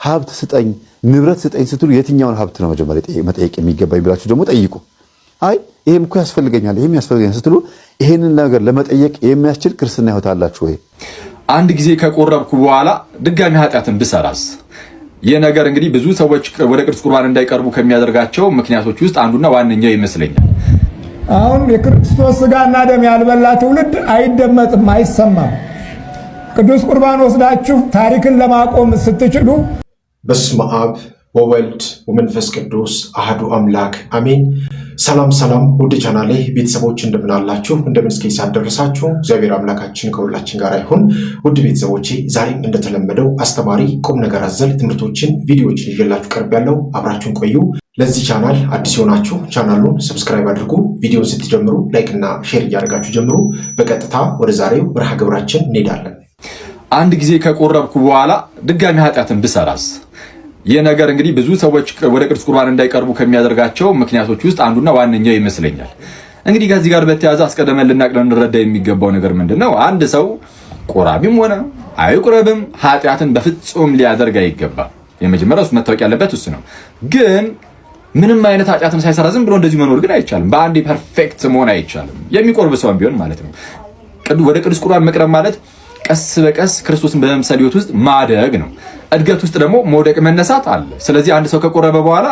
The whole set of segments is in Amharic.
ሀብት ስጠኝ ንብረት ስጠኝ ስትሉ የትኛውን ሀብት ነው መጀመሪያ መጠየቅ የሚገባኝ ብላችሁ ደግሞ ጠይቁ። አይ ይሄም እኮ ያስፈልገኛል ይሄም ያስፈልገኛል ስትሉ ይሄንን ነገር ለመጠየቅ የሚያስችል ክርስትና ህይወት አላችሁ ወይ? አንድ ጊዜ ከቆረብኩ በኋላ ድጋሚ ኃጢአትን ብሰራስ? ይህ ነገር እንግዲህ ብዙ ሰዎች ወደ ቅዱስ ቁርባን እንዳይቀርቡ ከሚያደርጋቸው ምክንያቶች ውስጥ አንዱና ዋነኛው ይመስለኛል። አሁን የክርስቶስ ስጋና ደም ያልበላ ትውልድ አይደመጥም፣ አይሰማም። ቅዱስ ቁርባን ወስዳችሁ ታሪክን ለማቆም ስትችሉ በስመ አብ ወወልድ ወመንፈስ ቅዱስ አሐዱ አምላክ አሜን። ሰላም ሰላም፣ ውድ ቻናሌ ቤተሰቦች እንደምን አላችሁ? እንደምን እስከ ሰዓት ደረሳችሁ? እግዚአብሔር አምላካችን ከሁላችን ጋር ይሁን። ውድ ቤተሰቦቼ ዛሬም እንደተለመደው አስተማሪ ቁም ነገር አዘል ትምህርቶችን ቪዲዮዎችን ይዤላችሁ ቀርቤያለሁ። አብራችሁን ቆዩ። ለዚህ ቻናል አዲስ የሆናችሁ ቻናሉን ሰብስክራይብ አድርጉ። ቪዲዮውን ስትጀምሩ ላይክ እና ሼር እያደረጋችሁ ጀምሩ። በቀጥታ ወደ ዛሬው መርሃ ግብራችን እንሄዳለን። አንድ ጊዜ ከቆረብኩ በኋላ ድጋሚ ኃጢአትን ብሰራስ? ይህ ነገር እንግዲህ ብዙ ሰዎች ወደ ቅዱስ ቁርባን እንዳይቀርቡ ከሚያደርጋቸው ምክንያቶች ውስጥ አንዱና ዋነኛው ይመስለኛል። እንግዲህ ከዚህ ጋር በተያያዘ አስቀድመን ልንረዳ የሚገባው ነገር ምንድነው? አንድ ሰው ቆራቢም ሆነ አይቁረብም ኃጢአትን በፍጹም ሊያደርግ አይገባም። የመጀመሪያው እሱ መታወቅ ያለበት እሱ ነው። ግን ምንም አይነት ኃጢአትን ሳይሰራ ዝም ብሎ እንደዚህ መኖር ግን አይቻልም። በአንዴ ፐርፌክት መሆን አይቻልም። የሚቆርብ ሰውም ቢሆን ማለት ነው። ወደ ቅዱስ ቁርባን መቅረብ ማለት ቀስ በቀስ ክርስቶስን በመምሰል ህይወት ውስጥ ማደግ ነው። እድገት ውስጥ ደግሞ መውደቅ መነሳት አለ። ስለዚህ አንድ ሰው ከቆረበ በኋላ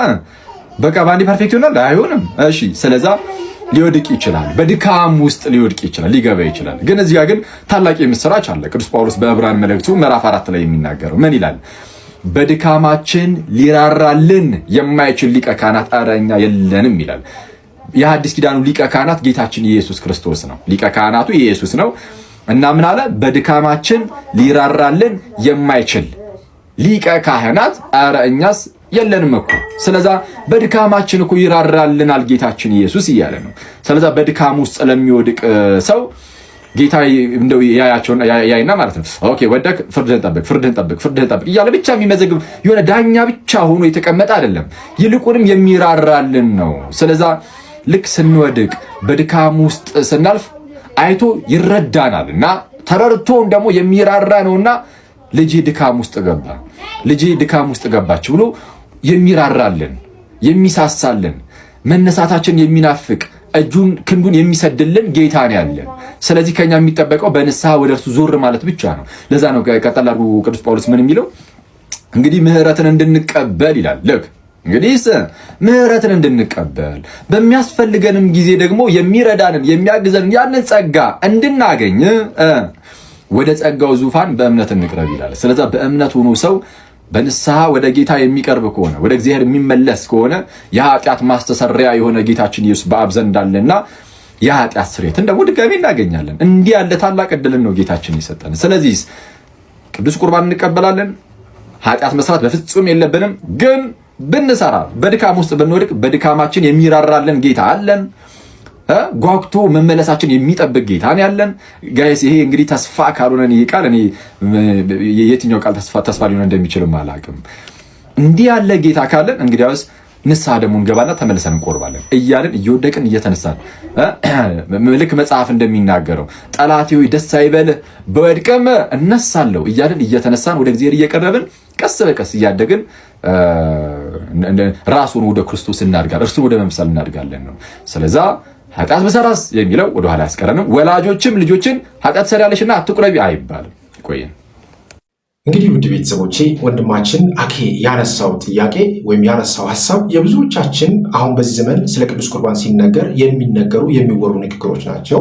በቃ በአንዴ ፐርፌክት ይሆናል አይሆንም። እሺ፣ ስለዛ ሊወድቅ ይችላል። በድካም ውስጥ ሊወድቅ ይችላል፣ ሊገባ ይችላል። ግን እዚህ ጋር ግን ታላቅ የምስራች አለ። ቅዱስ ጳውሎስ በዕብራውያን መልእክቱ ምዕራፍ 4 ላይ የሚናገረው ምን ይላል? በድካማችን ሊራራልን የማይችል ሊቀ ካህናት ኧረ እኛ የለንም ይላል። የሐዲስ ኪዳኑ ሊቀ ካህናት ጌታችን ኢየሱስ ክርስቶስ ነው። ሊቀ ካህናቱ ኢየሱስ ነው እና ምን አለ? በድካማችን ሊራራልን የማይችል ሊቀ ካህናት ኧረ እኛስ የለንም እኮ። ስለዛ በድካማችን እኮ ይራራልናል ጌታችን ኢየሱስ እያለ ነው። ስለዛ በድካም ውስጥ ለሚወድቅ ሰው ጌታ እንደው ያይና ማለት ነው። ኦኬ ወደክ ፍርድህን ጠብቅ እያለ ብቻ የሚመዘግብ የሆነ ዳኛ ብቻ ሆኖ የተቀመጠ አይደለም። ይልቁንም የሚራራልን ነው። ስለዛ ልክ ስንወድቅ በድካም ውስጥ ስናልፍ አይቶ ይረዳናል እና ተረድቶን ደግሞ የሚራራ ነውና ልጄ ድካም ውስጥ ገባች ብሎ የሚራራልን የሚሳሳልን መነሳታችን የሚናፍቅ እጁን ክንዱን የሚሰድልን ጌታ ነው ያለን። ስለዚህ ከኛ የሚጠበቀው በንስሐ ወደ እርሱ ዞር ማለት ብቻ ነው። ለዛ ነው ቀጠል አድርጎ ቅዱስ ጳውሎስ ምን የሚለው? እንግዲህ ምህረትን እንድንቀበል ይላል። ልክ እንግዲህ ምህረትን እንድንቀበል በሚያስፈልገንም ጊዜ ደግሞ የሚረዳንን የሚያግዘንን ያንን ጸጋ እንድናገኝ ወደ ጸጋው ዙፋን በእምነት እንቅረብ ይላል። ስለዛ በእምነት ሆኖ ሰው በንስሐ ወደ ጌታ የሚቀርብ ከሆነ ወደ እግዚአብሔር የሚመለስ ከሆነ የኃጢአት ማስተሰሪያ የሆነ ጌታችን ኢየሱስ በአብ ዘንድ አለና የኃጢአት ስርየትን ደግሞ ድጋሚ እናገኛለን። እንዲህ ያለ ታላቅ ዕድልን ነው ጌታችን የሰጠን። ስለዚህ ቅዱስ ቁርባን እንቀበላለን። ኃጢአት መስራት በፍጹም የለብንም። ግን ብንሰራ በድካም ውስጥ ብንወድቅ በድካማችን የሚራራልን ጌታ አለን። ጓጉቶ መመለሳችን የሚጠብቅ ጌታ ነው ያለን። ጋይስ ይሄ እንግዲህ ተስፋ ካልሆነ ይሄ ቃል እኔ የትኛው ቃል ተስፋ ሊሆን እንደሚችልም አላውቅም። እንዲህ ያለ ጌታ ካለን እንግዲያውስ ንስሐ ደግሞ እንገባና ተመልሰን እንቆርባለን እያልን እየወደቅን እየተነሳን ልክ መጽሐፍ እንደሚናገረው ጠላቴ ሆይ ደስ አይበልህ በወድቅም እነሳለሁ እያልን እየተነሳን ወደ እግዚአብሔር እየቀረብን ቀስ በቀስ እያደግን ራሱን ወደ ክርስቶስ እናድጋለን፣ እርሱን ወደ መምሰል እናድጋለን ነው። ስለዛ ኃጢአት በሰራስ የሚለው ወደ ኋላ ያስቀረንም። ወላጆችም ልጆችን ኃጢአት ትሰሪያለሽና አትቁረቢ አይባልም። ይቆየን። እንግዲህ ውድ ቤተሰቦቼ ወንድማችን አኬ ያነሳው ጥያቄ ወይም ያነሳው ሀሳብ የብዙዎቻችን አሁን በዚህ ዘመን ስለ ቅዱስ ቁርባን ሲነገር የሚወሩ ንግግሮች ናቸው።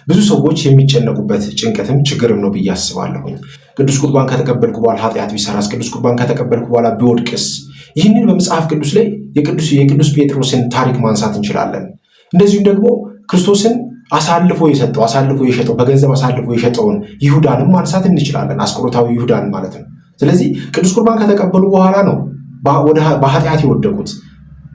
ብዙ ሰዎች የሚጨነቁበት ጭንቀትም ችግርም ነው ብዬ አስባለሁኝ። ቅዱስ ቁርባን ከተቀበልኩ በኋላ ኃጢአት ቢሰራስ? ቅዱስ ቁርባን ከተቀበልኩ በኋላ ቢወድቅስ? ይህንን በመጽሐፍ ቅዱስ ላይ የቅዱስ ጴጥሮስን ታሪክ ማንሳት እንችላለን። እንደዚሁም ደግሞ ክርስቶስን አሳልፎ የሸጠው በገንዘብ አሳልፎ የሸጠውን ይሁዳንም ማንሳት እንችላለን። አስቆሮታዊ ይሁዳን ማለት ነው። ስለዚህ ቅዱስ ቁርባን ከተቀበሉ በኋላ ነው በኃጢአት የወደቁት።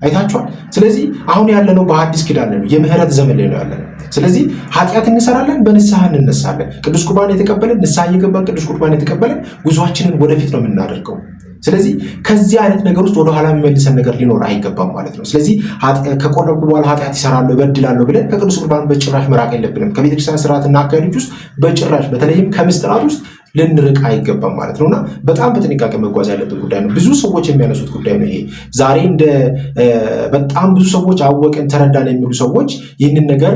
አይታችኋል። ስለዚህ አሁን ያለነው በሐዲስ ኪዳን ነው፣ የምህረት ዘመን ላይ ነው ያለነው። ስለዚህ ኃጢአት እንሰራለን፣ በንስሐ እንነሳለን። ቅዱስ ቁርባን የተቀበለን ንስሐ እየገባን ቅዱስ ቁርባን የተቀበለን ጉዟችንን ወደፊት ነው የምናደርገው። ስለዚህ ከዚህ አይነት ነገር ውስጥ ወደኋላ የሚመልሰን ነገር ሊኖር አይገባም ማለት ነው። ስለዚህ ከቆረብኩ በኋላ ኃጢአት ይሰራለሁ እበድላለሁ ብለን ከቅዱስ ቁርባን በጭራሽ መራቅ የለብንም። ከቤተክርስቲያን ስርዓትና አካሄዶች ውስጥ በጭራሽ በተለይም ከምስጢራት ውስጥ ልንርቅ አይገባም ማለት ነውና በጣም በጥንቃቄ መጓዝ ያለበት ጉዳይ ነው። ብዙ ሰዎች የሚያነሱት ጉዳይ ነው ይሄ። ዛሬ በጣም ብዙ ሰዎች አወቅን ተረዳን የሚሉ ሰዎች ይህንን ነገር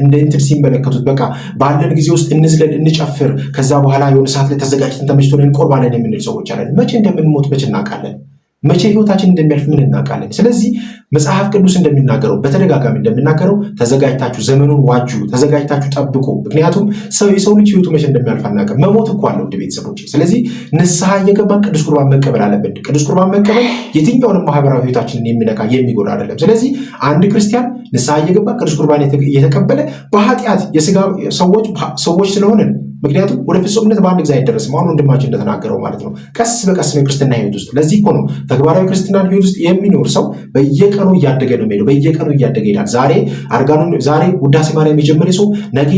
እንደ እንትን ሲመለከቱት በቃ ባለን ጊዜ ውስጥ እንዝለል፣ እንጨፍር፣ ከዛ በኋላ የሆነ ሰዓት ላይ ተዘጋጅተን ተመችቶን እንቆርባለን የምንል ሰዎች አለን። መቼ እንደምንሞት መቼ እናውቃለን? መቼ ህይወታችን እንደሚያልፍ ምን እናውቃለን? ስለዚህ መጽሐፍ ቅዱስ እንደሚናገረው በተደጋጋሚ እንደሚናገረው ተዘጋጅታችሁ ዘመኑን ዋጁ፣ ተዘጋጅታችሁ ጠብቁ። ምክንያቱም የሰው ልጅ ህይወቱ መቼ እንደሚያልፍ አናውቅም። መሞት እኮ አለው ውድ ቤተሰቦች። ስለዚህ ንስሐ እየገባን ቅዱስ ቁርባን መቀበል አለብን። ቅዱስ ቁርባን መቀበል የትኛውንም ማህበራዊ ህይወታችንን የሚነካ የሚጎዳ አይደለም። ስለዚህ አንድ ክርስቲያን ንስሐ እየገባ ቅዱስ ቁርባን እየተቀበለ በኃጢአት የስጋ ሰዎች ስለሆንን ምክንያቱም ወደ ፍጹምነት በአንድ ጊዜ አይደረስም። አሁን ወንድማችን እንደተናገረው ማለት ነው። ቀስ በቀስ ነው የክርስትና ህይወት ውስጥ። ለዚህ እኮ ነው ተግባራዊ ክርስትና ህይወት ውስጥ የሚኖር ሰው በየቀኑ እያደገ ነው የሚሄደው። በየቀኑ እያደገ ይሄዳል። ዛሬ ውዳሴ ማርያም የጀመረ ሰው ነገ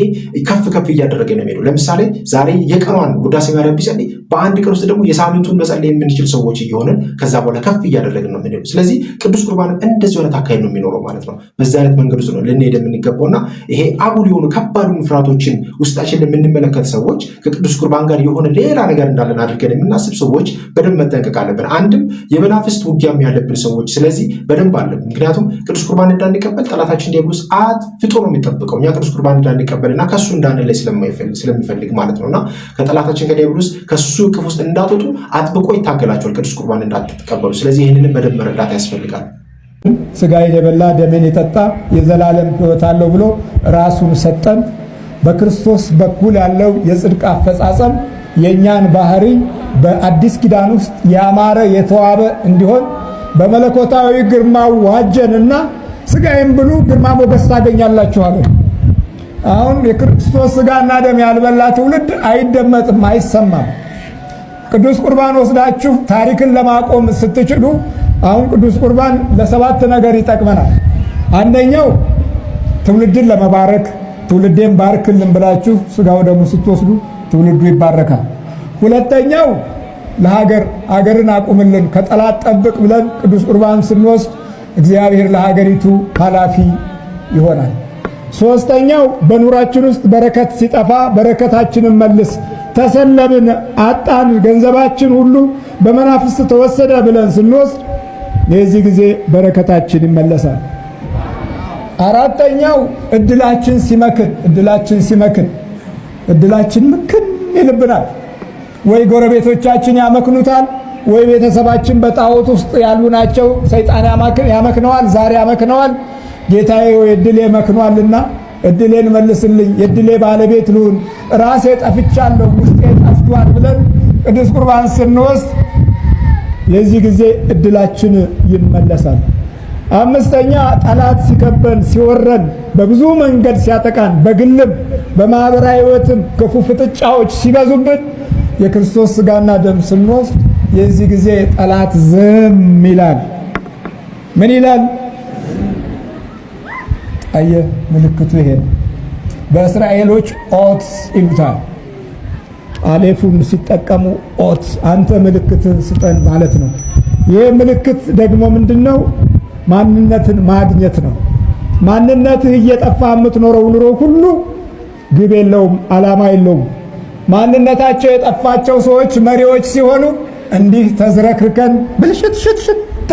ከፍ ከፍ እያደረገ ነው የሚሄደው። ለምሳሌ ዛሬ የቀኗን ውዳሴ ማርያም ቢጸልይ በአንድ ቀን ውስጥ ደግሞ የሳምንቱን መጸለይ የምንችል ሰዎች እየሆንን ከዛ በኋላ ከፍ እያደረግን ነው የምንሄደው። ስለዚህ ቅዱስ ቁርባን እንደዚህ አይነት አካሄድ ነው የሚኖረው ማለት ነው። በዚህ አይነት መንገድ ውስጥ ነው ልንሄድ የምንገባውና ይሄ አጉል የሆኑ ከባድ ፍርሃቶችን ውስጣችን የምንመለከት ሰዎች ከቅዱስ ቁርባን ጋር የሆነ ሌላ ነገር እንዳለን አድርገን የምናስብ ሰዎች በደንብ መጠንቀቅ አለብን። አንድም የመናፍስት ውጊያም ያለብን ሰዎች ስለዚህ በደንብ አለብን። ምክንያቱም ቅዱስ ቁርባን እንዳንቀበል ጠላታችን ዲያብሎስ አጥፍቶ ነው የሚጠብቀው። እኛ ቅዱስ ቁርባን እንዳንቀበልና ከሱ እንዳንለይ ስለሚፈልግ ማለት ነውና ከጠላታችን ከዲያብሎስ ከሱ እቅፍ ውስጥ እንዳትወጡ አጥብቆ ይታገላቸዋል ቅዱስ ቁርባን እንዳትቀበሉ። ስለዚህ ይህንን በደንብ መረዳት ያስፈልጋል። ስጋዬን የበላ ደሜን የጠጣ የዘላለም ሕይወት አለው ብሎ ራሱን ሰጠን። በክርስቶስ በኩል ያለው የጽድቅ አፈጻጸም የእኛን ባህሪ በአዲስ ኪዳን ውስጥ ያማረ የተዋበ እንዲሆን በመለኮታዊ ግርማው ዋጀንና ስጋዬን ብሉ ግርማ ሞገስ ታገኛላችሁ አለ። አሁን የክርስቶስ ስጋና ደም ያልበላ ትውልድ አይደመጥም፣ አይሰማም። ቅዱስ ቁርባን ወስዳችሁ ታሪክን ለማቆም ስትችሉ አሁን ቅዱስ ቁርባን ለሰባት ነገር ይጠቅመናል። አንደኛው ትውልድን ለመባረክ ትውልዴን ባርክልን ብላችሁ ስጋው ደሙ ስትወስዱ ትውልዱ ይባረካል። ሁለተኛው ለሀገርን አቁምልን ከጠላት ጠብቅ ብለን ቅዱስ ቁርባን ስንወስድ እግዚአብሔር ለሀገሪቱ ኃላፊ ይሆናል። ሶስተኛው በኑራችን ውስጥ በረከት ሲጠፋ በረከታችንን መልስ፣ ተሰለብን፣ አጣን፣ ገንዘባችን ሁሉ በመናፍስት ተወሰደ ብለን ስንወስድ የዚህ ጊዜ በረከታችን ይመለሳል። አራተኛው እድላችን ሲመክን ምክን ይልብናል። ወይ ጎረቤቶቻችን ያመክኑታል፣ ወይ ቤተሰባችን በጣዖት ውስጥ ያሉ ናቸው፣ ሰይጣን ያመክነዋል፣ ዛሬ ያመክነዋል። ጌታዬ ወይ እድሌ መክኗልና እድሌን መልስልኝ፣ የእድሌ ባለቤት ልሁን፣ ራሴ ጠፍቻለሁ፣ ውስጤ ጠፍቷል ብለን ቅዱስ ቁርባን ስንወስድ የዚህ ጊዜ እድላችን ይመለሳል። አምስተኛ ጠላት ሲከበን ሲወረን በብዙ መንገድ ሲያጠቃን በግልም በማህበራዊ ሕይወትም ክፉ ፍጥጫዎች ሲበዙብን የክርስቶስ ስጋና ደም ስንወስድ የዚህ ጊዜ ጠላት ዝም ይላል። ምን ይላል? አየ ምልክቱ ይሄ በእስራኤሎች ኦት ይሉታል። አሌፉን ሲጠቀሙ ኦት አንተ ምልክትን ስጠን ማለት ነው። ይህ ምልክት ደግሞ ምንድነው? ማንነትን ማግኘት ነው። ማንነትህ እየጠፋ የምትኖረው ኑሮ ሁሉ ግብ የለውም፣ ዓላማ የለውም። ማንነታቸው የጠፋቸው ሰዎች መሪዎች ሲሆኑ እንዲህ ተዝረክርከን ብልሽት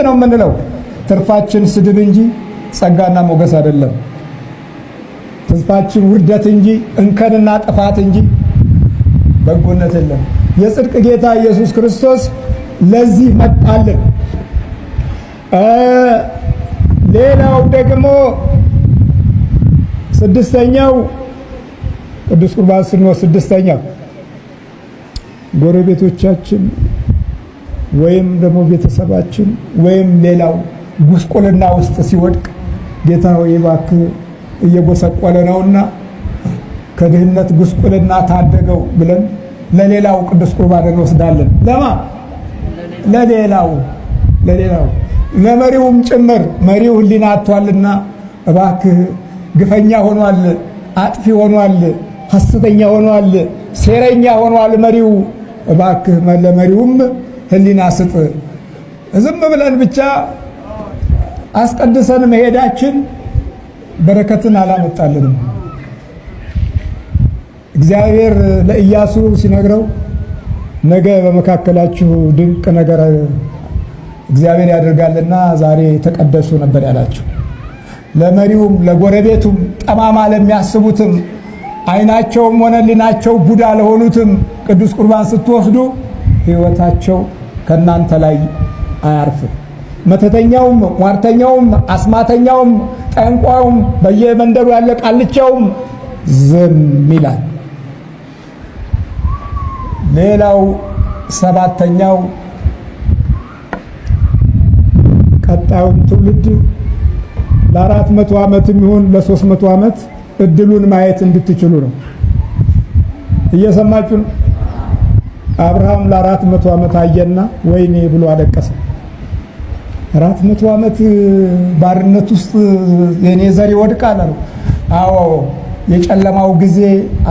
ነው የምንለው። ትርፋችን ስድብ እንጂ ጸጋና ሞገስ አይደለም። ትርፋችን ውርደት እንጂ እንከንና ጥፋት እንጂ በጎነት የለም። የጽድቅ ጌታ ኢየሱስ ክርስቶስ ለዚህ መጣልን። ሌላው ደግሞ ስድስተኛው ቅዱስ ቁርባን ስንወስድ ስድስተኛው ጎረቤቶቻችን ወይም ደግሞ ቤተሰባችን ወይም ሌላው ጉስቁልና ውስጥ ሲወድቅ ጌታ ሆይ እባክህ እየጎሰቆለ ነውና ከድህነት ጉስቁልና ታደገው ብለን ለሌላው ቅዱስ ቁርባን እንወስዳለን። ለሌላው ለመሪውም ጭምር መሪው ሕሊና አጥቷልና እባክህ ግፈኛ ሆኗል፣ አጥፊ ሆኗል፣ ሐሰተኛ ሆኗል፣ ሴረኛ ሆኗል መሪው፣ እባክህ ለመሪውም ሕሊና ስጥ። ዝም ብለን ብቻ አስቀድሰን መሄዳችን በረከትን አላመጣልንም። እግዚአብሔር ለኢያሱ ሲነግረው ነገ በመካከላችሁ ድንቅ ነገር እግዚአብሔር ያደርጋልና ዛሬ ተቀደሱ ነበር ያላችሁ። ለመሪውም ለጎረቤቱም ጠማማ ለሚያስቡትም አይናቸውም ሆነ ሊናቸው ቡዳ ለሆኑትም ቅዱስ ቁርባን ስትወስዱ ሕይወታቸው ከናንተ ላይ አያርፍም። መተተኛውም፣ ሟርተኛውም፣ አስማተኛውም፣ ጠንቋዩም በየመንደሩ ያለ ቃልቻውም ዝም ይላል። ሌላው ሰባተኛው ቀጣዩን ትውልድ ለ400 ዓመትም ይሁን ለ300 ዓመት እድሉን ማየት እንድትችሉ ነው። እየሰማችሁ ነው። አብርሃም ለ400 ዓመት አየና ወይኔ ብሎ አለቀሰ። 400 ዓመት ባርነት ውስጥ የኔ ዘር ይወድቃል አለው። አዎ የጨለማው ጊዜ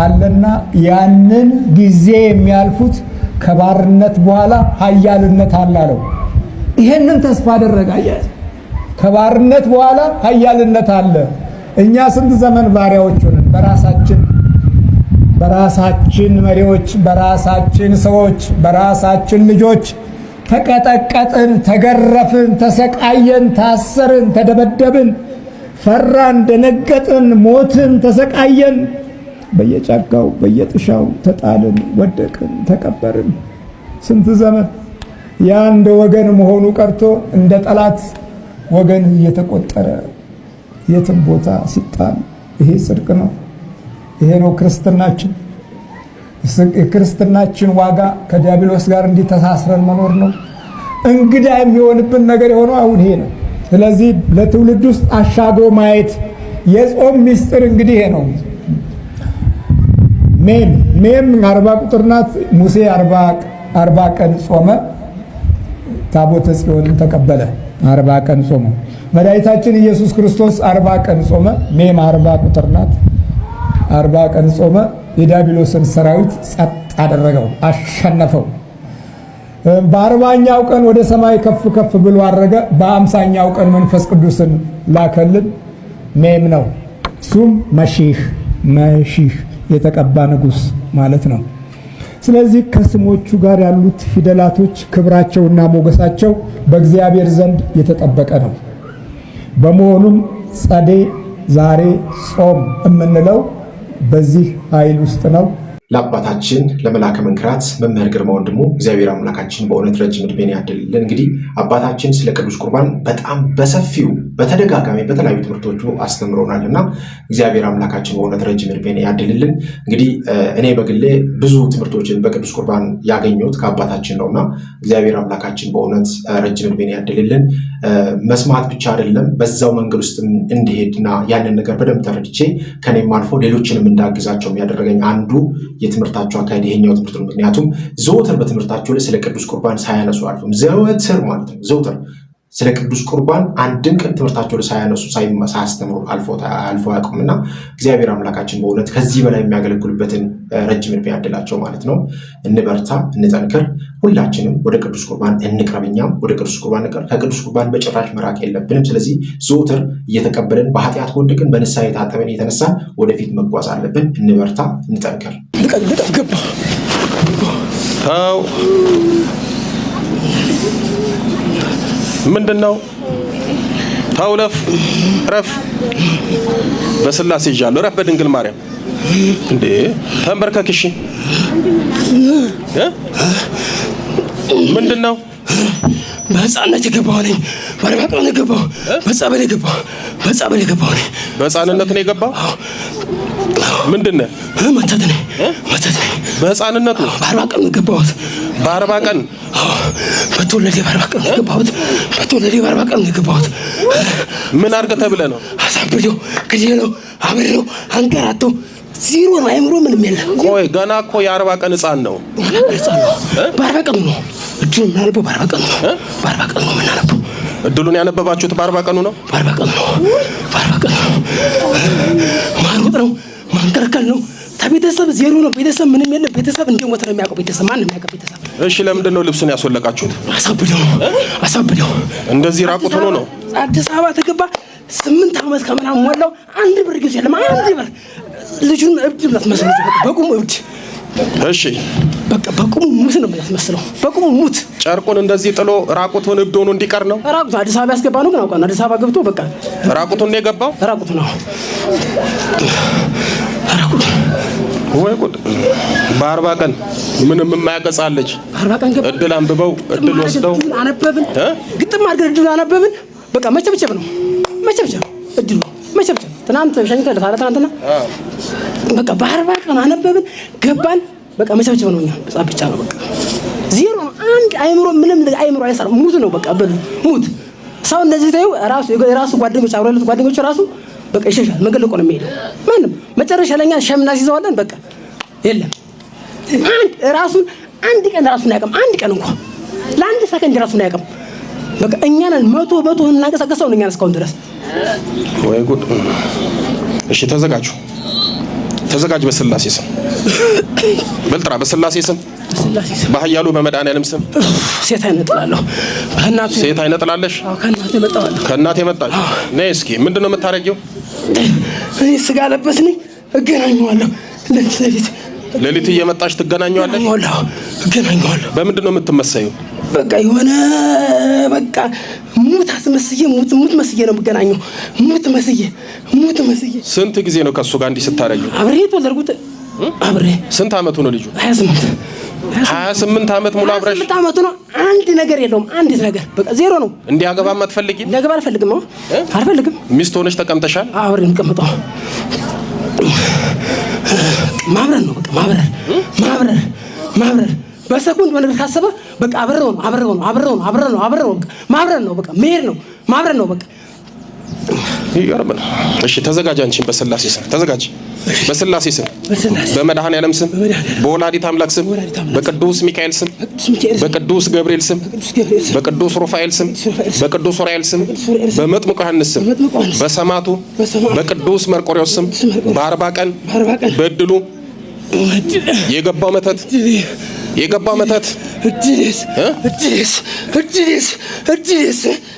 አለና ያንን ጊዜ የሚያልፉት ከባርነት በኋላ ኃያልነት አለ አለው። ይሄንን ተስፋ አደረገ። ከባርነት በኋላ ኃያልነት አለ። እኛ ስንት ዘመን ባሪያዎች ሆነን በራሳችን መሪዎች፣ በራሳችን ሰዎች፣ በራሳችን ልጆች ተቀጠቀጥን፣ ተገረፍን፣ ተሰቃየን፣ ታሰርን፣ ተደበደብን፣ ፈራን፣ ደነገጥን፣ ሞትን፣ ተሰቃየን። በየጫካው በየጥሻው ተጣልን፣ ወደቅን፣ ተቀበርን። ስንት ዘመን ያ እንደ ወገን መሆኑ ቀርቶ እንደ ጠላት ወገን እየተቆጠረ የትም ቦታ ሲጣል፣ ይሄ ጽድቅ ነው? ይሄ ነው ክርስትናችን? የክርስትናችን ዋጋ ከዲያብሎስ ጋር እንዲተሳስረን መኖር ነው። እንግዳ የሚሆንብን ነገር የሆነው አሁን ይሄ ነው። ስለዚህ ለትውልድ ውስጥ አሻግሮ ማየት የጾም ሚስጥር እንግዲህ ይሄ ነው። ሜም 40 ቁጥር ናት። ሙሴ 40 ቀን ጾመ፣ ታቦተ ጽዮንን ተቀበለ። 40 ቀን ጾመ። መድኃኒታችን ኢየሱስ ክርስቶስ 40 ቀን ጾመ። ሜም 40 ቁጥር ናት። 40 ቀን ጾመ። የዲያብሎስን ሰራዊት ጸጥ አደረገው፣ አሸነፈው። በ40ኛው ቀን ወደ ሰማይ ከፍ ከፍ ብሎ አረገ። በ50ኛው ቀን መንፈስ ቅዱስን ላከልን። ሜም ነው። እሱም መሺህ የተቀባ ንጉሥ ማለት ነው። ስለዚህ ከስሞቹ ጋር ያሉት ፊደላቶች ክብራቸውና ሞገሳቸው በእግዚአብሔር ዘንድ የተጠበቀ ነው። በመሆኑም ጸዴ፣ ዛሬ፣ ጾም የምንለው በዚህ ኃይል ውስጥ ነው። ለአባታችን ለመላከ መንክራት መምህር ግርማ ወንድሙ እግዚአብሔር አምላካችን በእውነት ረጅም ዕድሜን ያድልልን። እንግዲህ አባታችን ስለ ቅዱስ ቁርባን በጣም በሰፊው በተደጋጋሚ በተለያዩ ትምህርቶቹ አስተምሮናል እና እግዚአብሔር አምላካችን በእውነት ረጅም ዕድሜን ያድልልን። እንግዲህ እኔ በግሌ ብዙ ትምህርቶችን በቅዱስ ቁርባን ያገኘሁት ከአባታችን ነውና እግዚአብሔር አምላካችን በእውነት ረጅም ዕድሜን ያድልልን። መስማት ብቻ አይደለም በዛው መንገድ ውስጥ እንዲሄድና ያንን ነገር በደንብ ተረድቼ ከኔም አልፎ ሌሎችንም እንዳግዛቸው የሚያደረገኝ አንዱ የትምህርታቸው አካሄድ ይሄኛው ትምህርት ነው። ምክንያቱም ዘወትር በትምህርታቸው ላይ ስለ ቅዱስ ቁርባን ሳያነሱ አልፈም። ዘወትር ማለት ነው። ዘወትር ስለ ቅዱስ ቁርባን አንድም ቀን ትምህርታቸው ላይ ሳያነሱ ሳያስተምሩ አልፎ አያውቁምና እግዚአብሔር አምላካችን በእውነት ከዚህ በላይ የሚያገለግሉበትን ረጅም ዕድሜ ያድላቸው ማለት ነው። እንበርታ፣ እንጠንክር። ሁላችንም ወደ ቅዱስ ቁርባን እንቅረብ። እኛም ወደ ቅዱስ ቁርባን እንቅረብ። ከቅዱስ ቁርባን በጭራሽ መራቅ የለብንም። ስለዚህ ዘወትር እየተቀበልን በኃጢአት ከወደቅን በንስሐ የታጠበን የተነሳን ወደፊት መጓዝ አለብን። እንበርታ፣ እንጠንክር። ተው ምንድን ነው? ተው፣ ረፍ። በስላሴ ይዣለሁ። ረፍ በድንግል ማርያም። እንዴ ተንበርከክ። እሺ ምንድን ነው? በሕፃንነት የገባሁ ነኝ። በአርባ ቀን ነው የገባሁ። በጸበል የገባሁ ነኝ። በሕፃንነት ነው የገባሁ? ምንድን ነህ? መተት ነኝ። በሕፃንነት ነው? በ40 ቀን ነው የገባሁት። በ40 ቀን? በተወለደ በ40 ቀን ነው የገባሁት። ምን አድርገህ ተብለህ ነው? አሳብደው ግዴለው፣ አብሬው፣ አንቀራተው ዜሮ ነው። አይምሮ ምንም የለም። ቆይ ገና እኮ የ40 ቀን ሕፃን ነው። በ40 ቀን ነው እድሉን የምናነበው። በ40 ቀን ነው የምናነበው። እድሉን ያነበባችሁት በ40 ቀኑ ነው? በ40 ቀን ነው። ማሮጥ ነው፣ ማንከረከል ነው። ከቤተሰብ ዜሮ ነው። ቤተሰብ ምንም የለም። ቤተሰብ እንደሞተ ነው የሚያውቀው። ቤተሰብ ማንም የሚያውቀው ቤተሰብ። እሺ ለምንድን ነው ልብሱን ያስወለቃችሁት? አሳብደው እንደዚህ ራቁት ሆኖ ነው? አዲስ አበባ ተገባ 8 ዓመት ከምናምን ሞላው። አንድ ብር ጊዜ የለም። አንድ ብር ልጁን እብድ ብላት መስሎት በቁም እብድ እሺ በቃ በቁሙ ሙት ነው የሚያስመስለው። በቁሙ ሙት ጨርቁን እንደዚህ ጥሎ ራቁቱን እብድ ሆኖ እንዲቀር ነው። ራቁቱን አዲስ አበባ ያስገባ ነው ግን አውቃለሁ። አዲስ አበባ ገብቶ በቃ ራቁቱን ነው የገባው። ራቁቱን ነው ራቁቱን ወይ ጉድ! በ40 ቀን ምንም የማያቀጻለች 40 ቀን ገባ። እድል አንብበው እድል ወስደው አነበብን፣ ግጥም አድርገን እድሉን አነበብን። በቃ መቸብቸብ ነው መቸብቸብ፣ እድሉ መቸብቸብ። ትናንት ሸኝተህ ትናንትና በቃ በ40 ቀን አነበብን ገባን። በቃ መቸብቸብ ነው። እኛ መጽሐፍ ብቻ ነው በቃ ዜሮ ነው። አንድ አይምሮ ምንም አይምሮ አይሰራም። ሙት ነው በቃ ሙት። ሰው እንደዚህ ታዩ ራሱ ጓደኞች አብረውለት ጓደኞች ራሱ በቃ ይሸሻል። መንገድ ለቆ ነው የሚሄደው። ማንም መጨረሻ ለኛ ሸምና ሲዘዋለን በቃ የለም። አንድ ቀን ራሱን አያውቅም። አንድ ቀን እንኳን ለአንድ ሰከንድ ራሱን አያውቅም። በቃ እኛ ነን መቶ እናንቀሳቀሰው እኛ ነን እስካሁን ድረስ። ወይ ጉድ! እሺ ተዘጋጁ። በስላሴ ስም በልጥራ። በስላሴ ስም በኃያሉ በመድኃኒዓለም ስም ሴት አይነጥላለሁ። በእናቱ ሴት አይነጥላለሽ? አዎ ከእናቴ መጣዋለሁ። ከእናቴ መጣሽ? ነይ እስኪ ምንድነው የምታረጊው? እኔ ስጋ ለበስ ነኝ። እገናኘዋለሁ ሌሊት እየመጣሽ ትገናኘዋለሽ? እገናኘዋለሁ። በምንድነው የምትመሰዩ? በቃ የሆነ በቃ ሙት አስመስዬ ሙት መስዬ ነው የምገናኘው። ሙት መስዬ ስንት ጊዜ ነው ከሱ ጋር እንዲህ ስታረጊው? አብሬ ተወለድኩት። አብሬ ስንት አመቱ ነው ልጁ? 28 አመት ሙሉ አብረሽ? 28 አመቱ ነው። አንድ ነገር የለውም። አንዲት ነገር በቃ ዜሮ ነው። እንዲያገባም አትፈልጊም? እንዲያገባ አልፈልግም። አልፈልግም። ሚስት ሆነሽ ተቀምጠሻል? አብሬ እንቀምጠው ማብረር ነው በቃ ማብረር በሰኩንድ ወንድ ካሰበ በቃ አብረው ነው ማብረር ነው በቃ መሄድ ነው ማብረር ነው በቃ። ይገርምና እሺ ተዘጋጅ። አንቺን በስላሴ ስም ተዘጋጅ። በስላሴ ስም በመድኃኒዓለም ስም በወላዲተ አምላክ ስም በቅዱስ ሚካኤል ስም በቅዱስ ገብርኤል ስም በቅዱስ ሩፋኤል ስም በቅዱስ ኡራኤል ስም በመጥምቁ ዮሐንስ ስም በሰማዕቱ በቅዱስ መርቆሬዎስ ስም በ40 ቀን በእድሉ የገባው መተት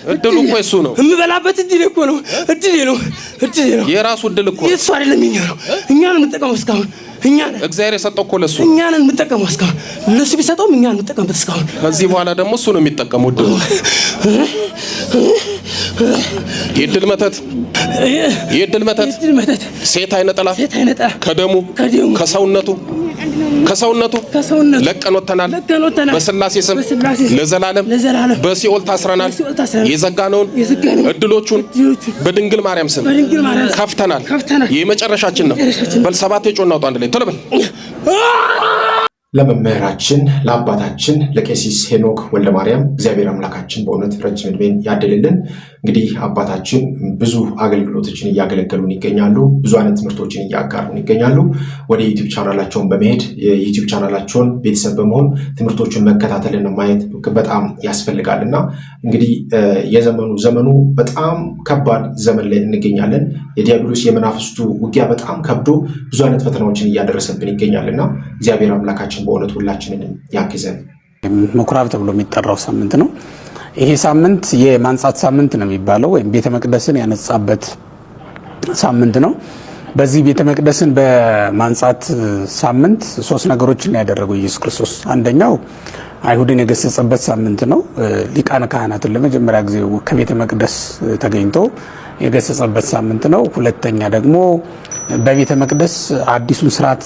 እድሉ እኮ እሱ ነው የምበላበት እድል እኮ ነው። እድሌ ነው የራሱ እድል እኮ የእሱ አይደለም። እኛ ነን የምንጠቀመው እስካሁን። እግዚአብሔር የሰጠው እኮ ለሱ እኛ ነን የምንጠቀመው እስካሁን። ለሱ ቢሰጠውም እኛ ነን የምንጠቀምበት እስካሁን። ከዚህ በኋላ ደግሞ እሱ ነው የሚጠቀመው እድሉ። የእድል መተት ሴት አይነጠላ ከደሙ ከሰውነቱ ለቀን ወጥተናል። በስላሴ ስም ለዘላለም በሲኦል ታስረናል። የዘጋነውን እድሎቹን በድንግል ማርያም ስም ከፍተናል። የመጨረሻችን ነው። በል7 የጮህ እናውጣ አንድ ላይ ቶሎ በል። ለመምህራችን ለአባታችን ለቄሲስ ሄኖክ ወልደ ማርያም እግዚአብሔር አምላካችን በእውነት ረጅም ዕድሜን ያድልልን። እንግዲህ አባታችን ብዙ አገልግሎቶችን እያገለገሉን ይገኛሉ። ብዙ አይነት ትምህርቶችን እያጋሩን ይገኛሉ። ወደ ዩቲዩብ ቻናላቸውን በመሄድ የዩቲዩብ ቻናላቸውን ቤተሰብ በመሆን ትምህርቶችን መከታተልን ማየት በጣም ያስፈልጋል እና እንግዲህ ዘመኑ በጣም ከባድ ዘመን ላይ እንገኛለን። የዲያብሎስ የመናፍስቱ ውጊያ በጣም ከብዶ ብዙ አይነት ፈተናዎችን እያደረሰብን ይገኛልና እግዚአብሔር አምላካችን በእውነት ሁላችንንም ያግዘን። ምኩራብ ተብሎ የሚጠራው ሳምንት ነው። ይሄ ሳምንት የማንጻት ሳምንት ነው የሚባለው፣ ወይም ቤተ መቅደስን ያነጻበት ሳምንት ነው። በዚህ ቤተ መቅደስን በማንጻት ሳምንት 3 ነገሮችን ያደረገው ኢየሱስ ክርስቶስ። አንደኛው አይሁድን የገሰጸበት ሳምንት ነው። ሊቃነ ካህናትን ለመጀመሪያ ጊዜ ከቤተ መቅደስ ተገኝቶ የገሰጸበት ሳምንት ነው። ሁለተኛ ደግሞ በቤተ መቅደስ አዲሱን ስርዓት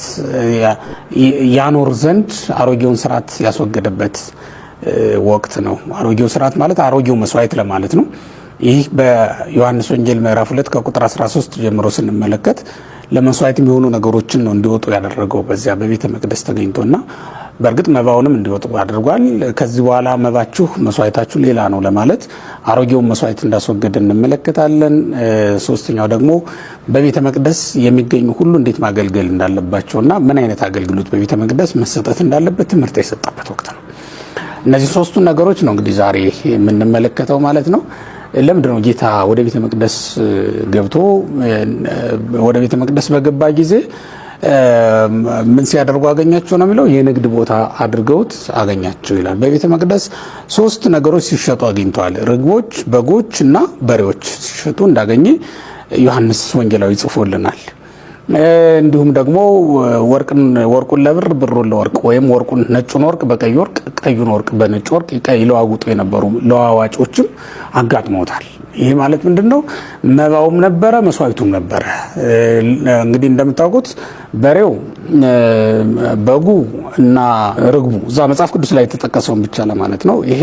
ያኖር ዘንድ አሮጌውን ስርዓት ያስወገደበት ወቅት ነው። አሮጌው ስርዓት ማለት አሮጌው መስዋዕት ለማለት ነው። ይህ በዮሐንስ ወንጌል ምዕራፍ 2 ከቁጥር 13 ጀምሮ ስንመለከት ለመስዋዕት የሚሆኑ ነገሮችን ነው እንዲወጡ ያደረገው በዚያ በቤተ መቅደስ ተገኝቶና በእርግጥ መባውንም እንዲወጡ አድርጓል። ከዚህ በኋላ መባችሁ መስዋዕታችሁ ሌላ ነው ለማለት አሮጌውን መስዋዕት እንዳስወገደ እንመለከታለን። ሶስተኛው ደግሞ በቤተ መቅደስ የሚገኙ ሁሉ እንዴት ማገልገል እንዳለባቸውና ምን አይነት አገልግሎት በቤተ መቅደስ መሰጠት እንዳለበት ትምህርት የሰጠበት ወቅት ነው። እነዚህ 3ቱ ነገሮች ነው እንግዲህ ዛሬ የምንመለከተው ማለት ነው። ለምንድን ነው ጌታ ወደ ቤተ መቅደስ ገብቶ ወደ ቤተ መቅደስ በገባ ጊዜ ምን ሲያደርጉ አገኛቸው ነው የሚለው? የንግድ ቦታ አድርገውት አገኛቸው ይላል። በቤተ መቅደስ 3 ነገሮች ሲሸጡ አግኝተዋል። ርግቦች፣ በጎች እና በሬዎች ሲሸጡ እንዳገኘ ዮሐንስ ወንጌላዊ ጽፎልናል። እንዲሁም ደግሞ ወርቁን ለብር ብሩን ለወርቅ ወይም ነጩን ወርቅ በቀይ ወርቅ ቀዩን ወርቅ በነጭ ወርቅ ይለዋውጡ የነበሩ ለዋዋጮችም አጋጥመውታል። ይሄ ማለት ምንድነው? መባውም ነበረ፣ መስዋዕቱም ነበረ። እንግዲህ እንደምታውቁት በሬው፣ በጉ እና ርግቡ እዛ መጽሐፍ ቅዱስ ላይ የተጠቀሰውን ብቻ ለማለት ነው። ይሄ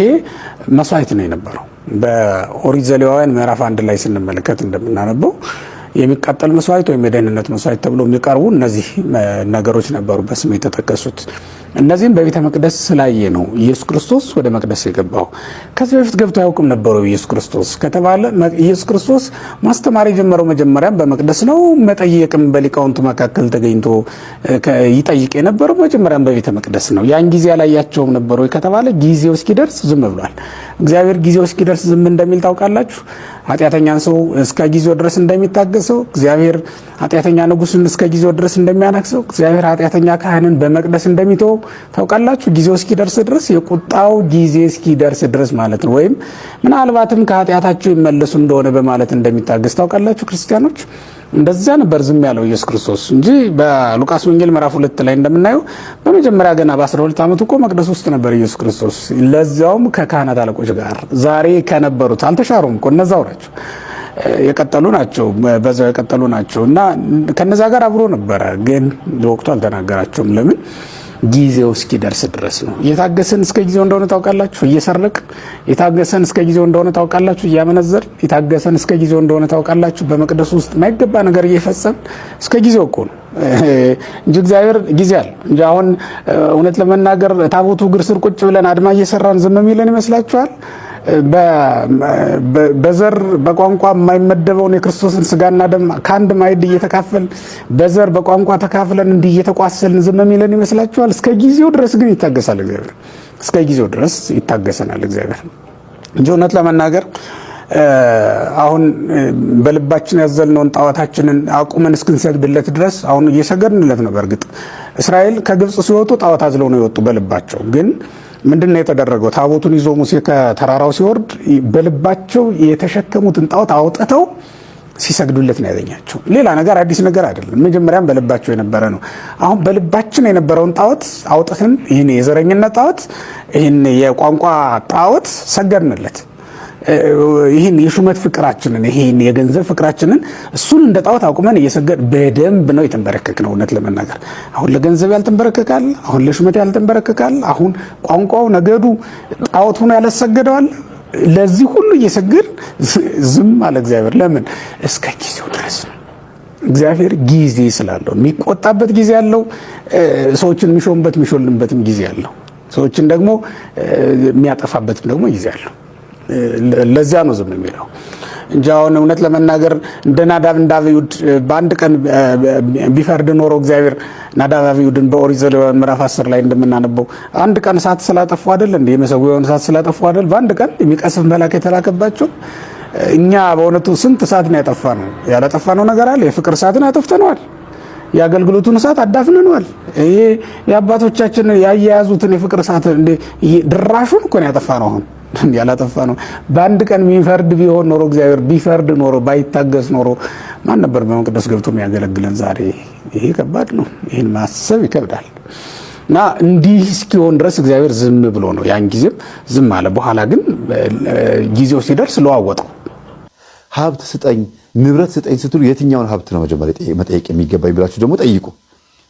መስዋዕት ነው የነበረው። በኦሪት ዘሌዋውያን ምዕራፍ 1 ላይ ስንመለከት እንደምናነበው የሚቃጠል መስዋዕት ወይም የደህንነት መስዋዕት ተብሎ የሚቀርቡ እነዚህ ነገሮች ነበሩ በስም የተጠቀሱት። እነዚህም በቤተ መቅደስ ስላየ ነው ኢየሱስ ክርስቶስ ወደ መቅደስ የገባው። ከዚህ በፊት ገብቶ አያውቅም ነበሩ ኢየሱስ ክርስቶስ ከተባለ ኢየሱስ ክርስቶስ ማስተማር የጀመረው መጀመሪያም በመቅደስ ነው። መጠየቅም በሊቃውንቱ መካከል ተገኝቶ ይጠይቅ የነበረው መጀመሪያም በቤተ መቅደስ ነው። ያን ጊዜ ያላያቸውም ነበሩ ከተባለ ጊዜው እስኪደርስ ዝም ብሏል። እግዚአብሔር ጊዜው እስኪደርስ ዝም እንደሚል ታውቃላችሁ። ኃጢአተኛን ሰው እስከ ጊዜው ድረስ እንደሚታገሰው፣ እግዚአብሔር ኃጢአተኛ ንጉሥን እስከ ጊዜው ድረስ እንደሚያነግሰው፣ እግዚአብሔር ኃጢአተኛ ካህንን በመቅደስ እንደሚተው ታውቃላችሁ። ጊዜው እስኪደርስ ድረስ የቁጣው ጊዜ እስኪደርስ ድረስ ማለት ነው። ወይም ምናልባትም ከኃጢአታቸው ይመለሱ እንደሆነ በማለት እንደሚታገስ ታውቃላችሁ ክርስቲያኖች። እንደዚያ ነበር ዝም ያለው ኢየሱስ ክርስቶስ እንጂ በሉቃስ ወንጌል ምዕራፍ 2 ላይ እንደምናየው በመጀመሪያ ገና በ12 ዓመቱ እኮ መቅደስ ውስጥ ነበር ኢየሱስ ክርስቶስ፣ ለዚያውም ከካህናት አለቆች ጋር። ዛሬ ከነበሩት አልተሻሩም እኮ እነዛው ናቸው የቀጠሉ ናቸው፣ በዛው የቀጠሉ ናቸው እና ከነዛ ጋር አብሮ ነበረ። ግን በወቅቱ አልተናገራቸውም። ለምን? ጊዜው እስኪደርስ ድረስ ነው። የታገሰን እስከ ጊዜው እንደሆነ ታውቃላችሁ። እየሰረቅ የታገሰን እስከ ጊዜው እንደሆነ ታውቃላችሁ። እያመነዘር የታገሰን እስከ ጊዜው እንደሆነ ታውቃላችሁ። በመቅደሱ ውስጥ የማይገባ ነገር እየፈጸም እስከ ጊዜው እኮ ነው እንጂ እግዚአብሔር ጊዜ አለ እንጂ አሁን እውነት ለመናገር ታቦቱ እግር ስር ቁጭ ብለን አድማ እየሰራን ዝም የሚለን ይመስላችኋል? በዘር በቋንቋ የማይመደበውን የክርስቶስን ስጋና ደም ከአንድ ማዕድ እየተካፈል በዘር በቋንቋ ተካፍለን እንዲህ እየተቋሰልን ዝም የሚለን ይመስላችኋል? እስከ ጊዜው ድረስ ግን ይታገሳል እግዚአብሔር። እስከ ጊዜው ድረስ ይታገሰናል እግዚአብሔር እንጂ እውነት ለመናገር አሁን በልባችን ያዘልነውን ጣዖታችንን አቁመን እስክንሰግድለት ድረስ አሁን እየሰገድንለት ነው። በእርግጥ እስራኤል ከግብጽ ሲወጡ ጣዖት አዝለው ነው የወጡ በልባቸው። ግን ምንድነው የተደረገው? ታቦቱን ይዞ ሙሴ ከተራራው ሲወርድ በልባቸው የተሸከሙትን ጣዖት አውጥተው ሲሰግዱለት ነው ያገኛቸው። ሌላ ነገር አዲስ ነገር አይደለም። መጀመሪያም በልባቸው የነበረ ነው። አሁን በልባችን የነበረውን ጣዖት አውጥተን ይህን የዘረኝነት ጣዖት፣ ይህን የቋንቋ ጣዖት ሰገድንለት። ይህን የሹመት ፍቅራችንን፣ ይህን የገንዘብ ፍቅራችንን እሱን እንደ ጣዖት አቁመን እየሰገድ በደንብ ነው የተንበረከክ ነው። እውነት ለመናገር አሁን ለገንዘብ ያልተንበረከካል፣ አሁን ለሹመት ያልተንበረከካል፣ አሁን ቋንቋው ነገዱ ጣዖት ሆኖ ያልሰገደዋል። ለዚህ ሁሉ እየሰገድ ዝም አለ እግዚአብሔር። ለምን? እስከ ጊዜው ድረስ ነው። እግዚአብሔር ጊዜ ስላለው የሚቆጣበት ጊዜ አለው። ሰዎችን የሚሾምበት የሚሾልምበትም ጊዜ አለው። ሰዎችን ደግሞ የሚያጠፋበትም ደግሞ ጊዜ አለው። ለዚያ ነው ዝም የሚለው እንጂ አሁን እውነት ለመናገር እንደ ናዳብ እና አብዩድ በአንድ ቀን ቢፈርድ ኖሮ እግዚአብሔር ናዳብ አብዩድን በኦሪት ዘሌዋውያን ምዕራፍ 10 ላይ እንደምናነበው አንድ ቀን እሳት ስላጠፉ አይደል እንዴ? የመሰዊያውን እሳት ስላጠፉ አይደል በአንድ ቀን የሚቀስፍ መልአክ የተላከባቸው? እኛ በእውነቱ ስንት እሳት ነው ያጠፋነው? ያላጠፋነው ነገር አለ? የፍቅር እሳትን አጠፍተነዋል። የአገልግሎቱን እሳት አዳፍነነዋል። ይሄ የአባቶቻችን ያያያዙትን የፍቅር እሳት እንደ ድራሹን እኮ ነው ያጠፋነው። አሁን ያላጠፋ ነው። በአንድ ቀን የሚፈርድ ቢሆን ኖሮ እግዚአብሔር ቢፈርድ ኖሮ ባይታገስ ኖሮ ማን ነበር በመቅደስ ገብቶ የሚያገለግለን ዛሬ? ይሄ ከባድ ነው። ይህን ማሰብ ይከብዳል። እና እንዲህ እስኪሆን ድረስ እግዚአብሔር ዝም ብሎ ነው። ያን ጊዜም ዝም አለ። በኋላ ግን ጊዜው ሲደርስ ለዋወጠው። ሀብት ስጠኝ፣ ንብረት ስጠኝ ስትሉ የትኛውን ሀብት ነው መጀመሪያ መጠየቅ የሚገባኝ ብላችሁ ደግሞ ጠይቁ።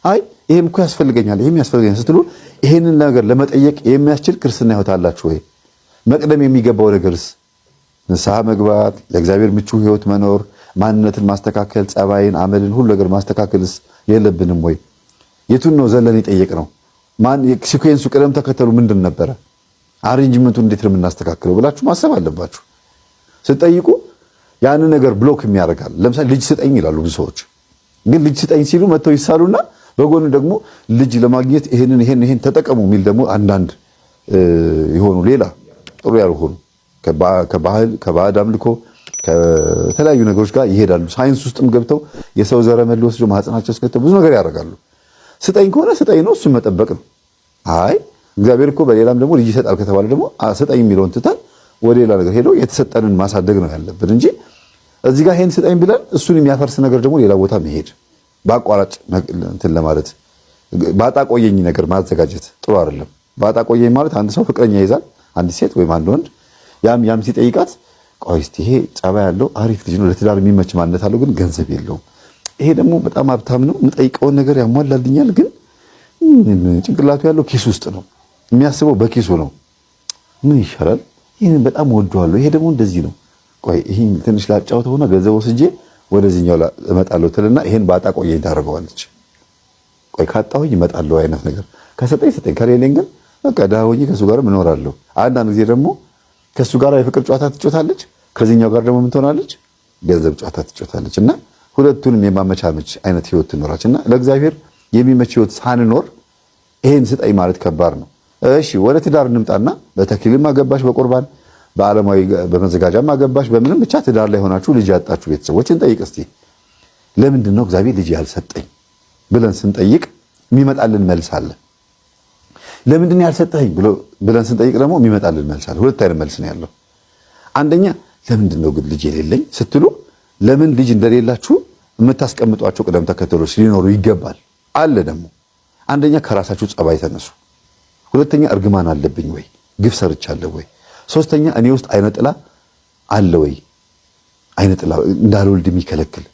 አይ ይሄም እኮ ያስፈልገኛል፣ ይሄም ያስፈልገኛል ስትሉ ይሄንን ነገር ለመጠየቅ የሚያስችል ክርስትና ሕይወት አላችሁ ወይ? መቅደም የሚገባው ነገርስ ንስሐ መግባት፣ ለእግዚአብሔር ምቹ ሕይወት መኖር፣ ማንነትን ማስተካከል፣ ጸባይን፣ አመልን ሁሉ ነገር ማስተካከልስ የለብንም ወይ? የቱን ነው ዘለን የጠየቅ ነው? ማን ሲኩዌንሱ ቅደም ተከተሉ ምንድን ነበረ? አሬንጅመንቱን እንዴት ነው የምናስተካክለው ብላችሁ ማሰብ አለባችሁ። ስትጠይቁ ያን ነገር ብሎክ የሚያደርጋል። ለምሳሌ ልጅ ስጠኝ ይላሉ ብዙ ሰዎች። ግን ልጅ ስጠኝ ሲሉ መጥተው ይሳሉና በጎን ደግሞ ልጅ ለማግኘት ይሄን ተጠቀሙ የሚል ደግሞ አንዳንድ የሆኑ ሌላ ጥሩ ያልሆኑ ከባህል ከባዕድ አምልኮ ከተለያዩ ነገሮች ጋር ይሄዳሉ። ሳይንስ ውስጥም ገብተው የሰው ዘረመል ወስደው ማህፀናቸው ውስጥ ገብተው ብዙ ነገር ያደርጋሉ። ስጠኝ ከሆነ ስጠኝ ነው፣ እሱን መጠበቅ ነው። አይ እግዚአብሔር እኮ በሌላም ደግሞ ልጅ ይሰጣል ከተባለ ደግሞ ስጠኝ የሚለውን ትተን ወደ ሌላ ነገር ሄደው የተሰጠንን ማሳደግ ነው ያለብን እንጂ እዚህ ጋር ይሄን ስጠኝ ብለን እሱን የሚያፈርስ ነገር ደግሞ ሌላ ቦታ መሄድ በአቋራጭ እንትን ለማለት ባጣ ቆየኝ ነገር ማዘጋጀት ጥሩ አይደለም። ባጣ ቆየኝ ማለት አንድ ሰው ፍቅረኛ ይዛል አንድ ሴት ወይም አንድ ወንድ ያም ሲጠይቃት ቆይ እስቲ ይሄ ጸባይ ያለው አሪፍ ልጅ ነው ለትዳር የሚመች ማንነት አለው ግን ገንዘብ የለውም፣ ይሄ ደግሞ በጣም ሀብታም ነው የምጠይቀውን ነገር ያሟላልኛል ግን ጭንቅላቱ ያለው ኪስ ውስጥ ነው የሚያስበው በኪሱ ነው፣ ምን ይሻላል? ይሄን በጣም ወደዋለሁ፣ ይሄ ደግሞ እንደዚህ ነው፣ ቆይ ይሄን ትንሽ ላጫውተው ሆነ ገንዘብ ወስጄ ወደዚህኛው እመጣለሁ ትልና ይሄን ባጣ ቆየኝ ታደርገዋለች። ቆይ ካጣሁኝ እመጣለሁ አይነት ነገር ከሰጠኝ ሰጠኝ፣ ከሌለኝ ግን በቃ ደህና ሆኜ ከሱ ጋር እኖራለሁ። አንዳንድ ጊዜ ደግሞ ከሱ ጋር የፍቅር ጨዋታ ትጮታለች፣ ከዚህኛው ጋር ደግሞ ምን ትሆናለች? ገንዘብ ጨዋታ ትጮታለች። እና ሁለቱንም የማመቻመች አይነት ህይወት ትኖራች እና ለእግዚአብሔር የሚመች ህይወት ሳንኖር ይሄን ስጠኝ ማለት ከባድ ነው። እሺ ወደ ትዳር እንምጣና በተክሊልም አገባሽ፣ በቁርባን በዓለማዊ በመዘጋጃም አገባሽ፣ በምንም ብቻ ትዳር ላይ ሆናችሁ ልጅ ያጣችሁ ቤተሰቦችን ጠይቅ እስቲ። ለምንድን ነው እግዚአብሔር ልጅ ያልሰጠኝ ብለን ስንጠይቅ የሚመጣልን መልስ አለ። ለምንድን ነው ያልሰጠኝ ብለን ስንጠይቅ ደግሞ የሚመጣልን መልስ አለ። ሁለት አይነት መልስ ነው ያለው። አንደኛ ለምንድን ነው ግን ልጅ የሌለኝ ስትሉ ለምን ልጅ እንደሌላችሁ የምታስቀምጧቸው ቅደም ተከተሎች ሊኖሩ ይገባል አለ። ደግሞ አንደኛ ከራሳችሁ ጸባይ ተነሱ። ሁለተኛ እርግማን አለብኝ ወይ? ግፍ ሰርቻለሁ ወይ? ሶስተኛ እኔ ውስጥ አይነ ጥላ አለ ወይ? አይነ ጥላ እንዳልወልድ የሚከለክል።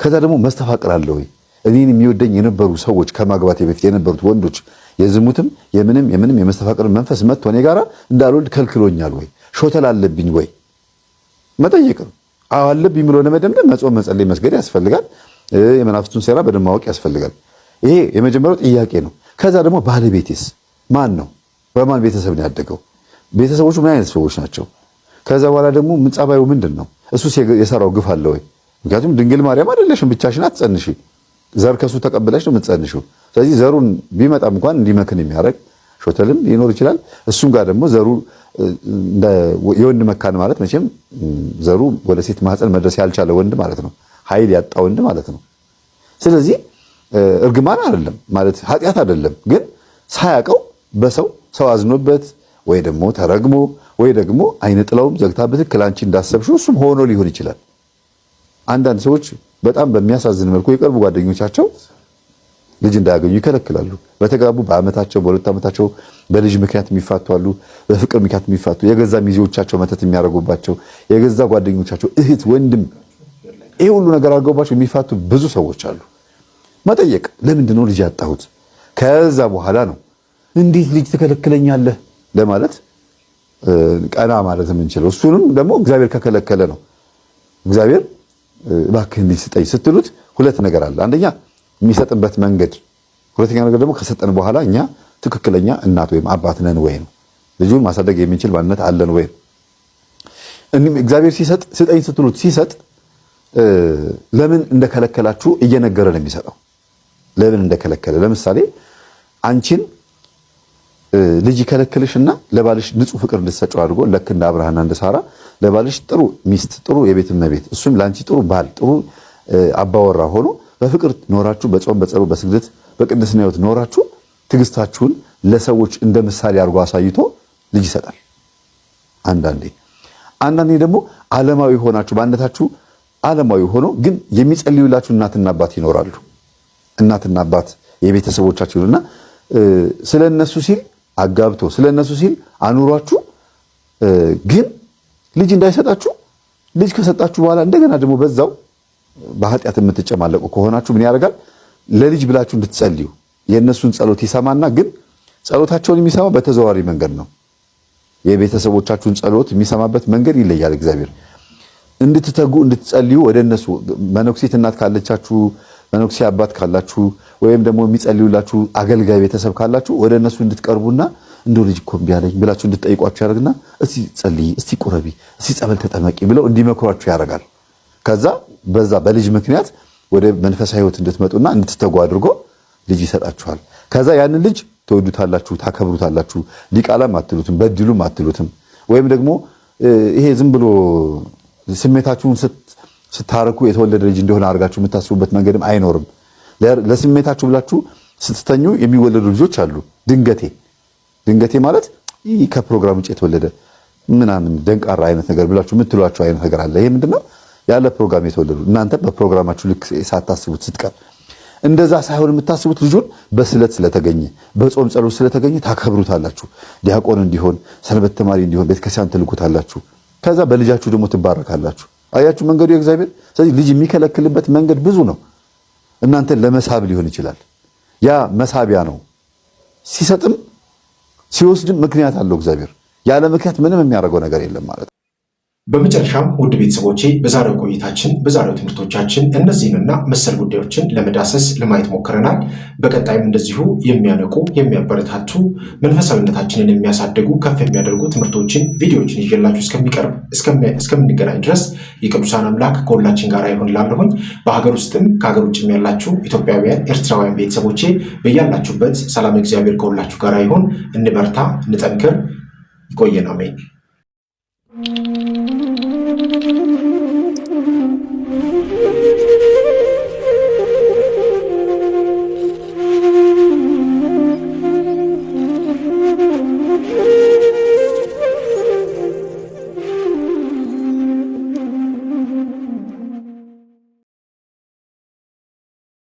ከዛ ደግሞ መስተፋቅር አለ ወይ? እኔን የሚወደኝ የነበሩ ሰዎች ከማግባቴ በፊት የነበሩት ወንዶች የዝሙትም የምንም የመስተፋቅር መንፈስ መጥቶ እኔ ጋራ እንዳልወልድ ከልክሎኛል ወይ? ሾተል አለብኝ ወይ? መጠየቅ ነው። አዎ አለብኝ ብሎ ለመደምደም መጾም፣ መጸለይ፣ መስገድ ያስፈልጋል። የመናፍስቱን ሴራ በደንብ ማወቅ ያስፈልጋል። ይሄ የመጀመሪያው ጥያቄ ነው። ከዛ ደግሞ ባለቤቴስ ማን ነው? በማን ቤተሰብ ነው ያደገው? ቤተሰቦቹ ምን አይነት ሰዎች ናቸው? ከዛ በኋላ ደግሞ ጸባዩ ምንድን ነው? እሱስ የሰራው ግፍ አለ ወይ? ምክንያቱም ድንግል ማርያም አይደለሽም፣ ብቻሽን አትጸንሺ፣ ዘር ከሱ ተቀብለሽ ነው የምትጸንሺው። ስለዚህ ዘሩን ቢመጣም እንኳን እንዲመክን የሚያደርግ ሾተልም ሊኖር ይችላል። እሱም ጋር ደግሞ ዘሩ የወንድ መካን ማለት መቼም ዘሩ ወደ ሴት ማህፀን መድረስ ያልቻለ ወንድ ማለት ነው፣ ኃይል ያጣ ወንድ ማለት ነው። ስለዚህ እርግማን አይደለም ማለት ኃጢአት አይደለም፣ ግን ሳያውቀው በሰው አዝኖበት ወይ ደግሞ ተረግሞ ወይ ደግሞ አይነ ጥላውም ዘግታበት ክላንቺ እንዳሰብሽው እሱም ሆኖ ሊሆን ይችላል። አንዳንድ ሰዎች በጣም በሚያሳዝን መልኩ የቅርብ ጓደኞቻቸው ልጅ እንዳያገኙ ይከለክላሉ። በተጋቡ በአመታቸው በሁለት ዓመታቸው በልጅ ምክንያት የሚፋቱ አሉ። በፍቅር ምክንያት የሚፋቱ የገዛ ሚዜዎቻቸው መተት የሚያደርጉባቸው የገዛ ጓደኞቻቸው እህት፣ ወንድም ይሄ ሁሉ ነገር አድርገውባቸው የሚፋቱ ብዙ ሰዎች አሉ። መጠየቅ ለምንድን ነው ልጅ ያጣሁት? ከዛ በኋላ ነው እንዴት ልጅ ትከለክለኛለህ ለማለት ቀና ማለት የምንችለው። እሱንም ደግሞ እግዚአብሔር ከከለከለ ነው። እግዚአብሔር እባክህን ልጅ ስጠኝ ስትሉት ሁለት ነገር አለ። አንደኛ የሚሰጥበት መንገድ፣ ሁለተኛ ነገር ደግሞ ከሰጠን በኋላ እኛ ትክክለኛ እናት ወይም አባት ነን ወይ ነው። ልጁን ማሳደግ የሚችል ማንነት አለን ወይ? እግዚአብሔር ሲሰጥ ስጠኝ ስትሉት ሲሰጥ ለምን እንደከለከላችሁ እየነገረ ነው የሚሰጠው። ለምን እንደከለከለ ለምሳሌ አንቺን ልጅ ይከለክልሽና ለባልሽ ንጹህ ፍቅር እንድትሰጪው አድርጎ ልክ እንደ አብርሃምና እንደ ሳራ ለባልሽ ጥሩ ሚስት፣ ጥሩ የቤት እመቤት፣ እሱም ላንቺ ጥሩ ባል፣ ጥሩ አባወራ ሆኖ በፍቅር ኖራችሁ በጾም በጸሎት በስግደት በቅድስና ሕይወት ኖራችሁ ትዕግስታችሁን ለሰዎች እንደ ምሳሌ አድርጎ አሳይቶ ልጅ ይሰጣል። አንዳንዴ ደግሞ ዓለማዊ ሆናችሁ በአንደታችሁ ዓለማዊ ሆኖ ግን የሚጸልዩላችሁ እናትና አባት ይኖራሉ። እናትና አባት የቤተሰቦቻችሁና ስለነሱ ሲል አጋብቶ ስለነሱ ሲል አኑሯችሁ ግን ልጅ እንዳይሰጣችሁ ልጅ ከሰጣችሁ በኋላ እንደገና ደግሞ በዛው በኃጢአት የምትጨማለቁ ከሆናችሁ ምን ያደርጋል? ለልጅ ብላችሁ እንድትጸልዩ የእነሱን ጸሎት ይሰማና ግን ጸሎታቸውን የሚሰማው በተዘዋዋሪ መንገድ ነው። የቤተሰቦቻችሁን ጸሎት የሚሰማበት መንገድ ይለያል። እግዚአብሔር እንድትተጉ እንድትጸልዩ ወደ እነሱ መነኩሴት እናት ካለቻችሁ መነኩሴ አባት ካላችሁ ወይም ደግሞ የሚጸልዩላችሁ አገልጋይ ቤተሰብ ካላችሁ ወደ እነሱ እንድትቀርቡና እንደው ልጅ እኮ እምቢ አለኝ ብላችሁ እንድትጠይቋችሁ ያደርግና እስቲ ጸልይ፣ እስቲ ቁረቢ፣ እስቲ ጸበል ተጠመቂ ብለው እንዲመክሯችሁ ያደርጋል። ከዛ በዛ በልጅ ምክንያት ወደ መንፈሳዊ ሕይወት እንድትመጡና እንድትተጉ አድርጎ ልጅ ይሰጣችኋል። ከዛ ያንን ልጅ ትወዱታላችሁ፣ ታከብሩታላችሁ። ዲቃላም አትሉትም፣ በድሉም አትሉትም። ወይም ደግሞ ይሄ ዝም ብሎ ስሜታችሁን ስታረኩ የተወለደ ልጅ እንደሆነ አድርጋችሁ የምታስቡበት መንገድም አይኖርም። ለስሜታችሁ ብላችሁ ስትተኙ የሚወለዱ ልጆች አሉ። ድንገቴ ማለት ይህ ከፕሮግራም ውጭ የተወለደ ምናምን ደንቃራ አይነት ነገር ብላችሁ የምትሏቸው አይነት ነገር አለ። ይሄ ምንድነው? ያለ ፕሮግራም የተወለዱ እናንተ በፕሮግራማችሁ ልክ ሳታስቡት ስትቀር እንደዛ ሳይሆን የምታስቡት ልጁን በስለት ስለተገኘ በጾም ጸሎት ስለተገኘ ታከብሩታላችሁ። ዲያቆን እንዲሆን ሰንበት ተማሪ እንዲሆን ቤተክርስቲያን ትልኩታላችሁ። ከዛ በልጃችሁ ደግሞ ትባረካላችሁ። አያችሁ መንገዱ የእግዚአብሔር። ስለዚህ ልጅ የሚከለክልበት መንገድ ብዙ ነው። እናንተን ለመሳብ ሊሆን ይችላል። ያ መሳቢያ ነው። ሲሰጥም ሲወስድም ምክንያት አለው እግዚአብሔር። ያለ ምክንያት ምንም የሚያደርገው ነገር የለም ማለት ነው። በመጨረሻም ውድ ቤተሰቦቼ በዛሬው ቆይታችን በዛሬው ትምህርቶቻችን እነዚህንና መሰል ጉዳዮችን ለመዳሰስ ለማየት ሞክረናል። በቀጣይም እንደዚሁ የሚያነቁ የሚያበረታቱ መንፈሳዊነታችንን የሚያሳድጉ ከፍ የሚያደርጉ ትምህርቶችን ቪዲዮዎችን ይዤላችሁ እስከምንገናኝ ድረስ የቅዱሳን አምላክ ከሁላችን ጋር ይሁን እላለሁኝ። በሀገር ውስጥም ከሀገር ውጭም ያላችሁ ኢትዮጵያውያን ኤርትራውያን ቤተሰቦቼ በያላችሁበት ሰላም እግዚአብሔር ከሁላችሁ ጋር ይሁን። እንበርታ፣ እንጠንክር። ይቆየን። አሜን።